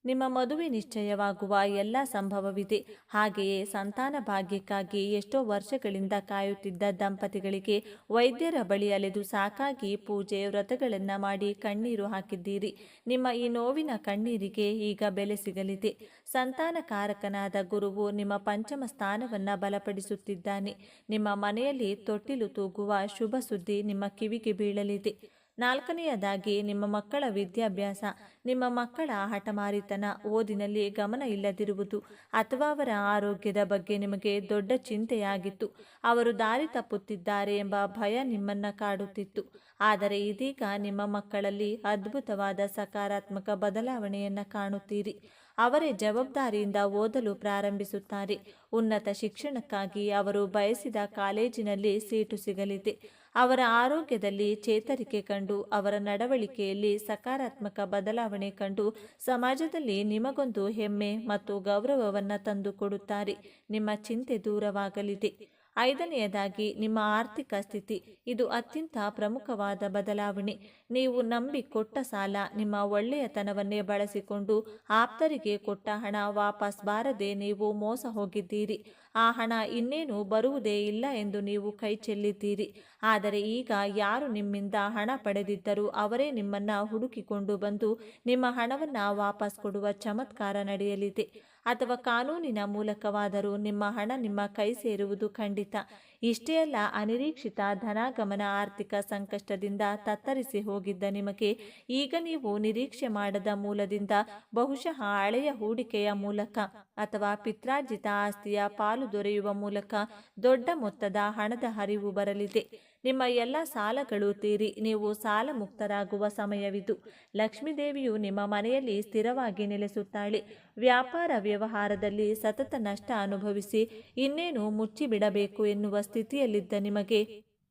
ನಿಮ್ಮ ಮದುವೆ ನಿಶ್ಚಯವಾಗುವ ಎಲ್ಲ ಸಂಭವವಿದೆ. ಹಾಗೆಯೇ ಸಂತಾನ ಭಾಗ್ಯಕ್ಕಾಗಿ ಎಷ್ಟೋ ವರ್ಷಗಳಿಂದ ಕಾಯುತ್ತಿದ್ದ ದಂಪತಿಗಳಿಗೆ ವೈದ್ಯರ ಬಳಿ ಅಲೆದು ಸಾಕಾಗಿ ಪೂಜೆ ವ್ರತಗಳನ್ನು ಮಾಡಿ ಕಣ್ಣೀರು ಹಾಕಿದ್ದೀರಿ. ನಿಮ್ಮ ಈ ನೋವಿನ ಕಣ್ಣೀರಿಗೆ ಈಗ ಬೆಲೆ ಸಿಗಲಿದೆ. ಸಂತಾನಕಾರಕನಾದ ಗುರುವು ನಿಮ್ಮ ಪಂಚಮ ಸ್ಥಾನವನ್ನು ಬಲಪಡಿಸುತ್ತಿದ್ದಾನೆ. ನಿಮ್ಮ ಮನೆಯಲ್ಲಿ ತೊಟ್ಟಿಲು ತೂಗುವ ಶುಭ ಸುದ್ದಿ ನಿಮ್ಮ ಕಿವಿಗೆ ಬೀಳಲಿದೆ. ನಾಲ್ಕನೆಯದಾಗಿ, ನಿಮ್ಮ ಮಕ್ಕಳ ವಿದ್ಯಾಭ್ಯಾಸ. ನಿಮ್ಮ ಮಕ್ಕಳ ಹಠಮಾರಿತನ, ಓದಿನಲ್ಲಿ ಗಮನ ಇಲ್ಲದಿರುವುದು ಅಥವಾ ಅವರ ಆರೋಗ್ಯದ ಬಗ್ಗೆ ನಿಮಗೆ ದೊಡ್ಡ ಚಿಂತೆಯಾಗಿತ್ತು. ಅವರು ದಾರಿ ತಪ್ಪುತ್ತಿದ್ದಾರೆ ಎಂಬ ಭಯ ನಿಮ್ಮನ್ನು ಕಾಡುತ್ತಿತ್ತು. ಆದರೆ ಇದೀಗ ನಿಮ್ಮ ಮಕ್ಕಳಲ್ಲಿ ಅದ್ಭುತವಾದ ಸಕಾರಾತ್ಮಕ ಬದಲಾವಣೆಯನ್ನು ಕಾಣುತ್ತೀರಿ. ಅವರೇ ಜವಾಬ್ದಾರಿಯಿಂದ ಓದಲು ಪ್ರಾರಂಭಿಸುತ್ತಾರೆ. ಉನ್ನತ ಶಿಕ್ಷಣಕ್ಕಾಗಿ ಅವರು ಬಯಸಿದ ಕಾಲೇಜಿನಲ್ಲಿ ಸೀಟು ಸಿಗಲಿದೆ. ಅವರ ಆರೋಗ್ಯದಲ್ಲಿ ಚೇತರಿಕೆ ಕಂಡು, ಅವರ ನಡವಳಿಕೆಯಲ್ಲಿ ಸಕಾರಾತ್ಮಕ ಬದಲಾವಣೆ ಕಂಡು ಸಮಾಜದಲ್ಲಿ ನಿಮಗೊಂದು ಹೆಮ್ಮೆ ಮತ್ತು ಗೌರವವನ್ನು ತಂದುಕೊಡುತ್ತಾರೆ. ನಿಮ್ಮ ಚಿಂತೆ ದೂರವಾಗಲಿದೆ. ಐದನೆಯದಾಗಿ, ನಿಮ್ಮ ಆರ್ಥಿಕ ಸ್ಥಿತಿ. ಇದು ಅತ್ಯಂತ ಪ್ರಮುಖವಾದ ಬದಲಾವಣೆ. ನೀವು ನಂಬಿ ಕೊಟ್ಟ ಸಾಲ, ನಿಮ್ಮ ಒಳ್ಳೆಯತನವನ್ನೇ ಬಳಸಿಕೊಂಡು ಆಪ್ತರಿಗೆ ಕೊಟ್ಟ ಹಣ ವಾಪಸ್ ಬಾರದೆ ನೀವು ಮೋಸ ಹೋಗಿದ್ದೀರಿ. ಆ ಹಣ ಇನ್ನೇನು ಬರುವುದೇ ಇಲ್ಲ ಎಂದು ನೀವು ಕೈ ಚೆಲ್ಲಿದ್ದೀರಿ. ಆದರೆ ಈಗ ಯಾರು ನಿಮ್ಮಿಂದ ಹಣ ಪಡೆದಿದ್ದರೂ ಅವರೇ ನಿಮ್ಮನ್ನು ಹುಡುಕಿಕೊಂಡು ಬಂದು ನಿಮ್ಮ ಹಣವನ್ನು ವಾಪಸ್ ಕೊಡುವ ಚಮತ್ಕಾರ ನಡೆಯಲಿದೆ. ಅಥವಾ ಕಾನೂನಿನ ಮೂಲಕವಾದರೂ ನಿಮ್ಮ ಹಣ ನಿಮ್ಮ ಕೈ ಸೇರುವುದು ಖಂಡಿತ. ಇಷ್ಟೇ ಅಲ್ಲ, ಅನಿರೀಕ್ಷಿತ ಧನಾಗಮನ, ಆರ್ಥಿಕ ಸಂಕಷ್ಟದಿಂದ ತತ್ತರಿಸಿ ಹೋಗಿದ್ದ ನಿಮಗೆ ಈಗ ನೀವು ನಿರೀಕ್ಷೆ ಮಾಡದ ಮೂಲದಿಂದ, ಬಹುಶಃ ಹಳೆಯ ಹೂಡಿಕೆಯ ಮೂಲಕ ಅಥವಾ ಪಿತ್ರಾರ್ಜಿತ ಆಸ್ತಿಯ ಪಾಲು ದೊರೆಯುವ ಮೂಲಕ ದೊಡ್ಡ ಮೊತ್ತದ ಹಣದ ಹರಿವು ಬರಲಿದೆ. ನಿಮ್ಮ ಎಲ್ಲ ಸಾಲಗಳು ತೀರಿ ನೀವು ಸಾಲ ಮುಕ್ತರಾಗುವ ಸಮಯವಿದು. ಲಕ್ಷ್ಮೀದೇವಿಯು ನಿಮ್ಮ ಮನೆಯಲ್ಲಿ ಸ್ಥಿರವಾಗಿ ನೆಲೆಸುತ್ತಾಳೆ. ವ್ಯಾಪಾರ ವ್ಯವಹಾರದಲ್ಲಿ ಸತತ ನಷ್ಟ ಅನುಭವಿಸಿ ಇನ್ನೇನು ಮುಚ್ಚಿಬಿಡಬೇಕು ಎನ್ನುವ ಸ್ಥಿತಿಯಲ್ಲಿದ್ದ ನಿಮಗೆ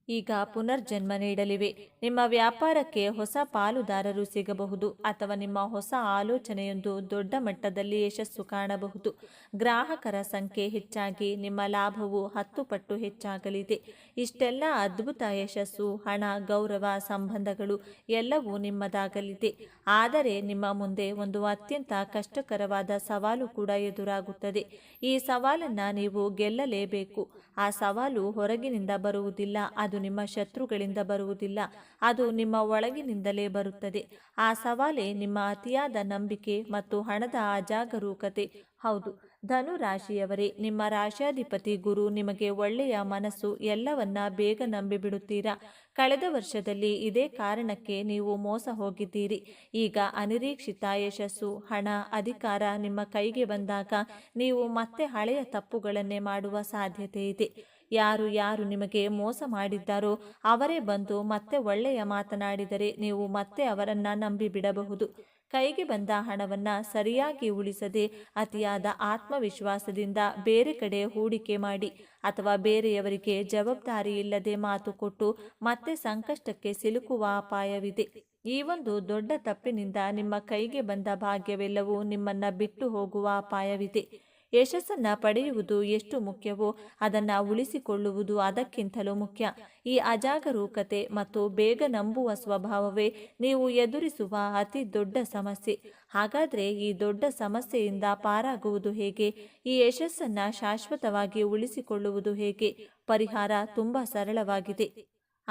ಈಗ ಪುನರ್ಜನ್ಮ ನೀಡಲಿವೆ. ನಿಮ್ಮ ವ್ಯಾಪಾರಕ್ಕೆ ಹೊಸ ಪಾಲುದಾರರು ಸಿಗಬಹುದು ಅಥವಾ ನಿಮ್ಮ ಹೊಸ ಆಲೋಚನೆಯೊಂದು ದೊಡ್ಡ ಮಟ್ಟದಲ್ಲಿ ಯಶಸ್ಸು ಕಾಣಬಹುದು. ಗ್ರಾಹಕರ ಸಂಖ್ಯೆ ಹೆಚ್ಚಾಗಿ ನಿಮ್ಮ ಲಾಭವು 10 ಪಟ್ಟು ಹೆಚ್ಚಾಗಲಿದೆ. ಇಷ್ಟೆಲ್ಲ ಅದ್ಭುತ ಯಶಸ್ಸು, ಹಣ, ಗೌರವ, ಸಂಬಂಧಗಳು ಎಲ್ಲವೂ ನಿಮ್ಮದಾಗಲಿದೆ. ಆದರೆ ನಿಮ್ಮ ಮುಂದೆ ಒಂದು ಅತ್ಯಂತ ಕಷ್ಟಕರವಾದ ಸವಾಲು ಕೂಡ ಎದುರಾಗುತ್ತದೆ. ಈ ಸವಾಲನ್ನು ನೀವು ಗೆಲ್ಲಲೇಬೇಕು. ಆ ಸವಾಲು ಹೊರಗಿನಿಂದ ಬರುವುದಿಲ್ಲ, ಅದು ನಿಮ್ಮ ಶತ್ರುಗಳಿಂದ ಬರುವುದಿಲ್ಲ, ಅದು ನಿಮ್ಮ ಒಳಗಿನಿಂದಲೇ ಬರುತ್ತದೆ. ಆ ಸವಾಲೇ ನಿಮ್ಮ ಅತಿಯಾದ ನಂಬಿಕೆ ಮತ್ತು ಹಣದ ಅಜಾಗರೂಕತೆ. ಹೌದು, ಧನು ರಾಶಿಯವರೇ, ನಿಮ್ಮ ರಾಶ್ಯಾಧಿಪತಿ ಗುರು ನಿಮಗೆ ಒಳ್ಳೆಯ ಮನಸ್ಸು, ಎಲ್ಲವನ್ನ ಬೇಗ ನಂಬಿಬಿಡುತ್ತೀರಾ. ಕಳೆದ ವರ್ಷದಲ್ಲಿ ಇದೇ ಕಾರಣಕ್ಕೆ ನೀವು ಮೋಸ ಹೋಗಿದ್ದೀರಿ. ಈಗ ಅನಿರೀಕ್ಷಿತ ಯಶಸ್ಸು, ಹಣ, ಅಧಿಕಾರ ನಿಮ್ಮ ಕೈಗೆ ಬಂದಾಗ ನೀವು ಮತ್ತೆ ಹಳೆಯ ತಪ್ಪುಗಳನ್ನೇ ಮಾಡುವ ಸಾಧ್ಯತೆ ಇದೆ. ಯಾರು ಯಾರು ನಿಮಗೆ ಮೋಸ ಮಾಡಿದ್ದಾರೋ ಅವರೇ ಬಂದು ಮತ್ತೆ ಒಳ್ಳೆಯ ಮಾತನಾಡಿದರೆ ನೀವು ಮತ್ತೆ ಅವರನ್ನು ನಂಬಿಬಿಡಬಹುದು. ಕೈಗೆ ಬಂದ ಹಣವನ್ನು ಸರಿಯಾಗಿ ಉಳಿಸದೆ ಅತಿಯಾದ ಆತ್ಮವಿಶ್ವಾಸದಿಂದ ಬೇರೆ ಕಡೆ ಹೂಡಿಕೆ ಮಾಡಿ ಅಥವಾ ಬೇರೆಯವರಿಗೆ ಜವಾಬ್ದಾರಿ ಇಲ್ಲದೆ ಮಾತು ಕೊಟ್ಟು ಮತ್ತೆ ಸಂಕಷ್ಟಕ್ಕೆ ಸಿಲುಕುವ ಅಪಾಯವಿದೆ. ಈ ಒಂದು ದೊಡ್ಡ ತಪ್ಪಿನಿಂದ ನಿಮ್ಮ ಕೈಗೆ ಬಂದ ಭಾಗ್ಯವೆಲ್ಲವೂ ನಿಮ್ಮನ್ನು ಬಿಟ್ಟು ಹೋಗುವ ಅಪಾಯವಿದೆ. ಯಶಸ್ಸನ್ನು ಪಡೆಯುವುದು ಎಷ್ಟು ಮುಖ್ಯವೋ ಅದನ್ನು ಉಳಿಸಿಕೊಳ್ಳುವುದು ಅದಕ್ಕಿಂತಲೂ ಮುಖ್ಯ. ಈ ಅಜಾಗರೂಕತೆ ಮತ್ತು ಬೇಗ ನಂಬುವ ಸ್ವಭಾವವೇ ನೀವು ಎದುರಿಸುವ ಅತಿ ದೊಡ್ಡ ಸಮಸ್ಯೆ. ಹಾಗಾದರೆ ಈ ದೊಡ್ಡ ಸಮಸ್ಯೆಯಿಂದ ಪಾರಾಗುವುದು ಹೇಗೆ? ಈ ಯಶಸ್ಸನ್ನು ಶಾಶ್ವತವಾಗಿ ಉಳಿಸಿಕೊಳ್ಳುವುದು ಹೇಗೆ? ಪರಿಹಾರ ತುಂಬ ಸರಳವಾಗಿದೆ.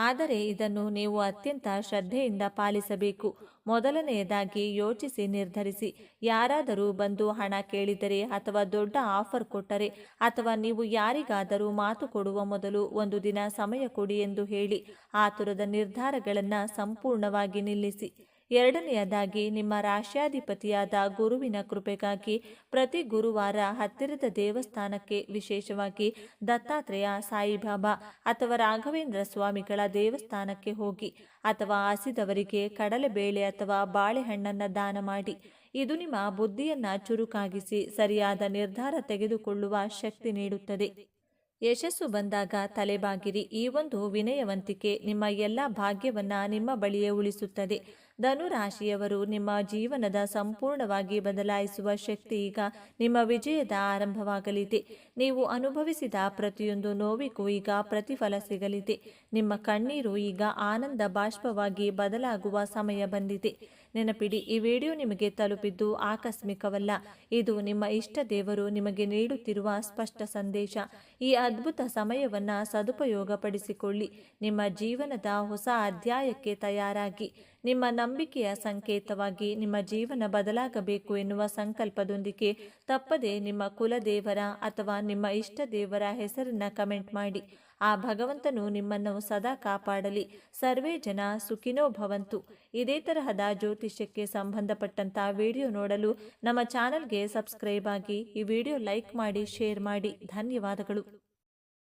ಆದರೆ ಇದನ್ನು ನೀವು ಅತ್ಯಂತ ಶ್ರದ್ಧೆಯಿಂದ ಪಾಲಿಸಬೇಕು. ಮೊದಲನೆಯದಾಗಿ ಯೋಚಿಸಿ ನಿರ್ಧರಿಸಿ. ಯಾರಾದರೂ ಬಂದು ಹಣ ಕೇಳಿದರೆ ಅಥವಾ ದೊಡ್ಡ ಆಫರ್ ಕೊಟ್ಟರೆ ಅಥವಾ ನೀವು ಯಾರಿಗಾದರೂ ಮಾತು ಕೊಡುವ ಮೊದಲು ಒಂದು ದಿನ ಸಮಯ ಕೊಡಿ ಎಂದು ಹೇಳಿ. ಆತುರದ ನಿರ್ಧಾರಗಳನ್ನು ಸಂಪೂರ್ಣವಾಗಿ ನಿಲ್ಲಿಸಿ. ಎರಡನೆಯದಾಗಿ ನಿಮ್ಮ ರಾಶ್ಯಾಧಿಪತಿಯಾದ ಗುರುವಿನ ಕೃಪೆಗಾಗಿ ಪ್ರತಿ ಗುರುವಾರ ಹತ್ತಿರದ ದೇವಸ್ಥಾನಕ್ಕೆ, ವಿಶೇಷವಾಗಿ ದತ್ತಾತ್ರೇಯ, ಸಾಯಿಬಾಬಾ ಅಥವಾ ರಾಘವೇಂದ್ರ ಸ್ವಾಮಿಗಳ ದೇವಸ್ಥಾನಕ್ಕೆ ಹೋಗಿ. ಅಥವಾ ಹಸಿದವರಿಗೆ ಕಡಲೆಬೇಳೆ ಅಥವಾ ಬಾಳೆಹಣ್ಣನ್ನು ದಾನ ಮಾಡಿ. ಇದು ನಿಮ್ಮ ಬುದ್ಧಿಯನ್ನು ಚುರುಕಾಗಿಸಿ ಸರಿಯಾದ ನಿರ್ಧಾರ ತೆಗೆದುಕೊಳ್ಳುವ ಶಕ್ತಿ ನೀಡುತ್ತದೆ. ಯಶಸ್ಸು ಬಂದಾಗ ತಲೆಬಾಗಿರಿ. ಈ ಒಂದು ವಿನಯವಂತಿಕೆ ನಿಮ್ಮ ಎಲ್ಲ ಭಾಗ್ಯವನ್ನ ನಿಮ್ಮ ಬಳಿಯೇ ಉಳಿಸುತ್ತದೆ. ಧನು ರಾಶಿಯವರು, ನಿಮ್ಮ ಜೀವನದ ಸಂಪೂರ್ಣವಾಗಿ ಬದಲಾಯಿಸುವ ಶಕ್ತಿ ಈಗ ನಿಮ್ಮ ವಿಜಯದ ಆರಂಭವಾಗಲಿದೆ. ನೀವು ಅನುಭವಿಸಿದ ಪ್ರತಿಯೊಂದು ನೋವಿಗೂ ಈಗ ಪ್ರತಿಫಲ ಸಿಗಲಿದೆ. ನಿಮ್ಮ ಕಣ್ಣೀರು ಈಗ ಆನಂದ ಬಾಷ್ಪವಾಗಿ ಬದಲಾಗುವ ಸಮಯ ಬಂದಿದೆ. ನೆನಪಿಡಿ, ಈ ವಿಡಿಯೋ ನಿಮಗೆ ತಲುಪಿದ್ದು ಆಕಸ್ಮಿಕವಲ್ಲ. ಇದು ನಿಮ್ಮ ಇಷ್ಟ ದೇವರು ನಿಮಗೆ ನೀಡುತ್ತಿರುವ ಸ್ಪಷ್ಟ ಸಂದೇಶ. ಈ ಅದ್ಭುತ ಸಮಯವನ್ನು ಸದುಪಯೋಗಪಡಿಸಿಕೊಳ್ಳಿ. ನಿಮ್ಮ ಜೀವನದ ಹೊಸ ಅಧ್ಯಾಯಕ್ಕೆ ತಯಾರಾಗಿ. ನಿಮ್ಮ ನಂಬಿಕೆಯ ಸಂಕೇತವಾಗಿ ನಿಮ್ಮ ಜೀವನ ಬದಲಾಗಬೇಕು ಎನ್ನುವ ಸಂಕಲ್ಪದೊಂದಿಗೆ ತಪ್ಪದೆ ನಿಮ್ಮ ಕುಲದೇವರ ಅಥವಾ ನಿಮ್ಮ ಇಷ್ಟ ದೇವರ ಹೆಸರನ್ನ ಕಮೆಂಟ್ ಮಾಡಿ. ಆ ಭಗವಂತನು ನಿಮ್ಮನ್ನು ಸದಾ ಕಾಪಾಡಲಿ. ಸರ್ವೇ ಜನ ಸುಖಿನೋ ಭವಂತು. ಇದೇ ತರಹದ ಜ್ಯೋತಿಷ್ಯಕ್ಕೆ ಸಂಬಂಧಪಟ್ಟಂತ ವಿಡಿಯೋ ನೋಡಲು ನಮ್ಮ ಚಾನಲ್ಗೆ ಸಬ್ಸ್ಕ್ರೈಬ್ ಆಗಿ. ಈ ವಿಡಿಯೋ ಲೈಕ್ ಮಾಡಿ, ಶೇರ್ ಮಾಡಿ. ಧನ್ಯವಾದಗಳು.